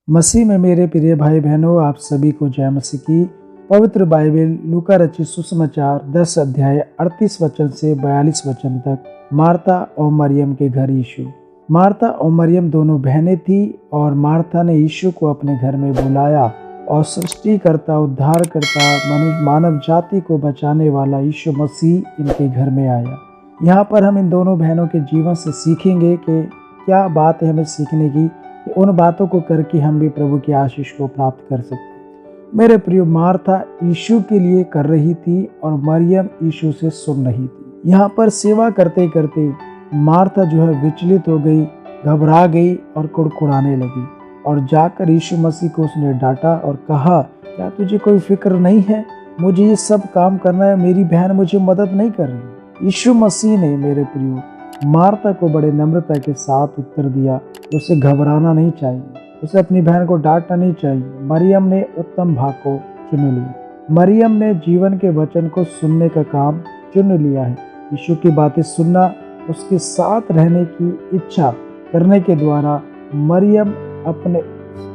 मसीह में मेरे प्रिय भाई बहनों, आप सभी को जय मसीह की। पवित्र बाइबल लूका रचित सुसमाचार 10 अध्याय 38 वचन से 42 वचन तक। मार्था और मरियम के घर यीशु। मार्था और मरियम दोनों बहनें थी और मार्था ने यीशु को अपने घर में बुलाया और सृष्टिकर्ता, उद्धारकर्ता, मानव जाति को बचाने वाला यीशु मसीह इनके घर में आया। यहाँ पर हम इन दोनों बहनों के जीवन से सीखेंगे कि क्या बात है हमें सीखने की, उन बातों को करके हम भी प्रभु की आशीष को प्राप्त कर सकते हैं। मेरे प्रिय, मार्था यीशु के लिए कर रही थी और मरियम यीशु से सुन रही थी। यहाँ पर सेवा करते करते मार्था जो है विचलित हो गई, घबरा गई और कुड़कुड़ाने लगी और जाकर यीशु मसीह को उसने डांटा और कहा, क्या तुझे कोई फिक्र नहीं है? मुझे ये सब काम करना है, मेरी बहन मुझे मदद नहीं कर रही। यीशु मसीह ने मेरे प्रियो मार्था को बड़े नम्रता के साथ उत्तर दिया, उसे घबराना नहीं चाहिए, उसे अपनी बहन को डांटना नहीं चाहिए। मरियम ने उत्तम भाग को चुन लिया। मरियम ने जीवन के वचन को सुनने का काम चुन लिया है। यीशु की बातें सुनना, उसके साथ रहने की इच्छा करने के द्वारा मरियम अपने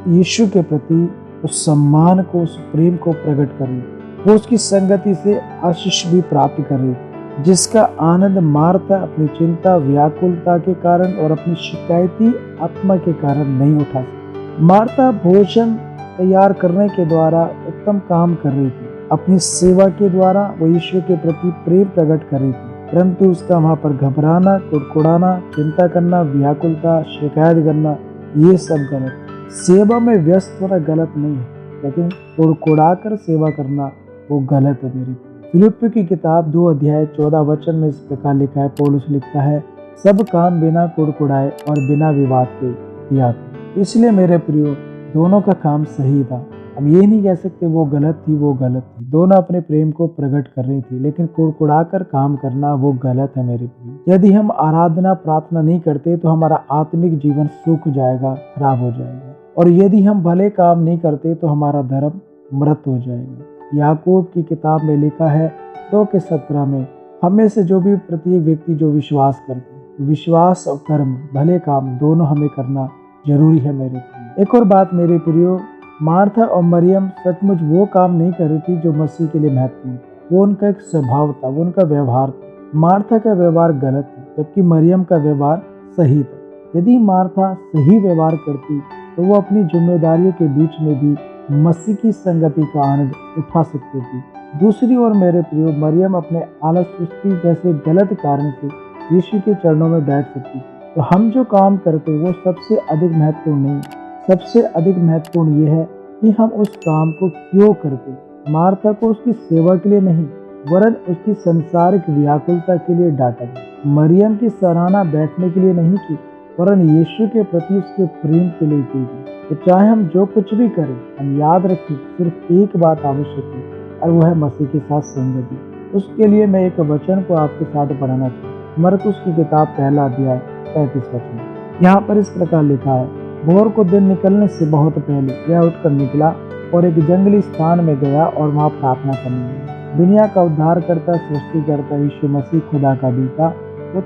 यीशु के प्रति उस सम्मान को, उस प्रेम को प्रकट कर रही। वो उसकी संगति से आशीष भी प्राप्त कर रही, जिसका आनंद मार्था अपनी चिंता, व्याकुलता के कारण और अपनी शिकायती आत्मा के कारण नहीं उठा सकती। मार्था भोजन तैयार करने के द्वारा उत्तम काम कर रही थी। अपनी सेवा के द्वारा वो यीशु के प्रति प्रेम प्रकट कर रही थी, परंतु उसका वहाँ पर घबराना, कुड़कुड़ाना, चिंता करना, व्याकुलता, शिकायत करना, ये सब गलत। सेवा में व्यस्त होना गलत नहीं है, लेकिन कुड़कुड़ा कर सेवा करना वो गलत है। मेरे फिलिप्पियों की किताब 2 अध्याय 14 वचन में इस प्रकार लिखा है, पौलुस लिखता है, सब काम बिना कुड़कुड़ाए और बिना विवाद के किया था। इसलिए मेरे प्रियो, दोनों का काम सही था। हम ये नहीं कह सकते वो गलत थी, वो गलत थी। दोनों अपने प्रेम को प्रकट कर रही थी, लेकिन कुड़कुड़ा कर काम करना वो गलत है। मेरे प्रियो, यदि हम आराधना प्रार्थना नहीं करते तो हमारा आत्मिक जीवन सूख जाएगा, खराब हो जाएगा, और यदि हम भले काम नहीं करते तो हमारा धर्म मृत हो जाएगा। याकूब की किताब में लिखा है 2:17 में, हमें से जो भी प्रत्येक व्यक्ति जो विश्वास करते हैं, विश्वास और कर्म, भले काम दोनों हमें करना जरूरी है। मेरे प्रियो, एक और बात मेरे प्रियो, मार्था और मरियम सचमुच वो काम नहीं कर रही थी जो मसीह के लिए महत्वपूर्ण था। वो उनका एक स्वभाव था, वो उनका व्यवहार था। मार्था का व्यवहार गलत था, जबकि मरियम का व्यवहार सही था। यदि मार्था सही व्यवहार करती तो वो अपनी जिम्मेदारियों के बीच में भी मसीह की संगति का आनंद उठा सकती थी। दूसरी ओर मेरे प्रियो, मरियम अपने आलस, सुस्ती जैसे गलत कारण से यीशु के चरणों में बैठ सकती थी। तो हम जो काम करते वो सबसे अधिक महत्वपूर्ण नहीं, सबसे अधिक महत्वपूर्ण ये है कि हम उस काम को क्यों करते। मार्था को उसकी सेवा के लिए नहीं, वरन उसकी संसारिक व्याकुलता के लिए डांटा गया। मरियम की सराहना बैठने के लिए नहीं की, वरन यीशु के प्रति उसके प्रेम के लिए की गई। तो चाहे हम जो कुछ भी करें, हम याद रखें सिर्फ एक बात आवश्यक है, और वो है मसीह के साथ संगति। उसके लिए मैं एक वचन को आपके साथ पढ़ाना चाहूँ। मरकुस की किताब 1 अध्याय 35 वचन। यहाँ पर इस प्रकार लिखा है, भोर को दिन निकलने से बहुत पहले वह उठकर निकला और एक जंगली स्थान में गया और वहाँ प्रार्थना करने लगा। दुनिया का उद्धारकर्ता, सृष्टिकर्ता यीशु मसीह, खुदा का बेटा, वो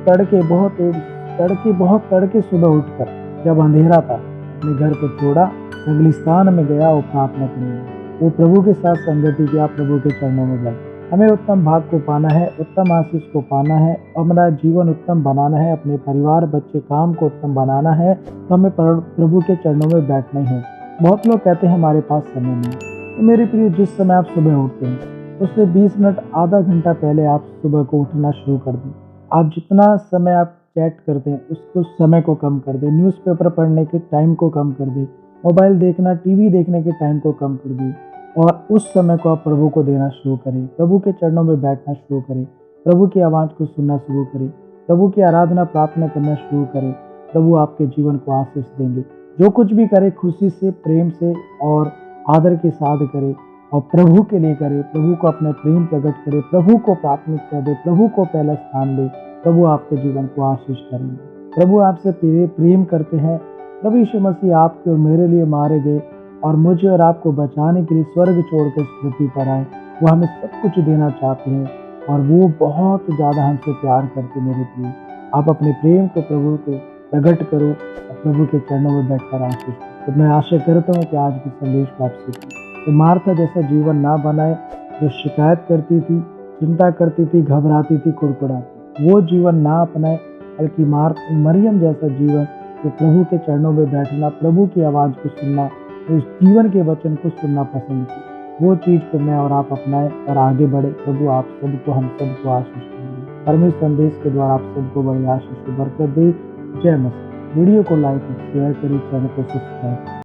बहुत तड़के सुबह उठकर, जब अंधेरा था, अपने घर को छोड़ा, जंगली स्थान में गया और प्रार्थना करने लगा। वो प्रभु के साथ संगति किया, प्रभु के चरणों में बैठा। हमें उत्तम भाग को पाना है, उत्तम आशीष को पाना है, अपना जीवन उत्तम बनाना है, अपने परिवार, बच्चे, काम को उत्तम बनाना है, तो हमें प्रभु के चरणों में बैठना ही हो। बहुत लोग कहते हैं हमारे पास समय नहीं। तो मेरे प्रिय, जिस समय आप सुबह उठते हैं उससे 20 मिनट, आधा घंटा पहले आप सुबह को उठना शुरू कर दें। आप जितना समय आप चैट करते हैं उसको समय को कम कर दें, न्यूज़पेपर पढ़ने के टाइम को कम कर दें, मोबाइल देखना, टीवी देखने के टाइम को कम कर दें, और उस समय को आप प्रभु को देना शुरू करें। प्रभु के चरणों में बैठना शुरू करें, प्रभु की आवाज़ को सुनना शुरू करें, प्रभु की आराधना प्रार्थना करना शुरू करें। प्रभु आपके जीवन को आशीष देंगे। जो कुछ भी करें खुशी से, प्रेम से और आदर के साथ करें, और प्रभु के लिए करें। प्रभु को अपना प्रेम प्रकट करें, प्रभु को प्राथमिकता दें, प्रभु को पहला स्थान दें। प्रभु आपके जीवन को आशीष करेंगे। प्रभु आपसे प्रेम करते हैं। प्रभु यीशु मसीह आपके और मेरे लिए मारे गए और मुझे और आपको बचाने के लिए स्वर्ग छोड़कर इस पृथ्वी पर आए। वो हमें सब कुछ देना चाहते हैं और वो बहुत ज़्यादा हमसे प्यार करते। मेरे प्रिय, आप अपने प्रेम को, प्रभु को प्रकट करो और प्रभु के चरणों में बैठकर आशीष। तो मैं आशा करता हूँ कि आज के संदेश को आप सीखें। तो मार्था जैसा जीवन ना बनाए जो शिकायत करती थी, चिंता करती थी, घबराती थी, कुड़कुड़ाती, वो जीवन ना अपनाए, बल्कि मरियम जैसा जीवन जो प्रभु के चरणों में बैठना, प्रभु की आवाज़ को सुनना, उस जीवन के वचन को सुनना पसंद की, वो चीज़ को मैं और आप अपनाएं और आगे बढ़े। प्रभु आप सबको, हम सबको आशीष देंगे। परमेश्वर संदेश के द्वारा आप सबको बड़ी आशीष से बरकत दे। जय मसीह। वीडियो को लाइक और शेयर करें, चैनल को सब्सक्राइब करें।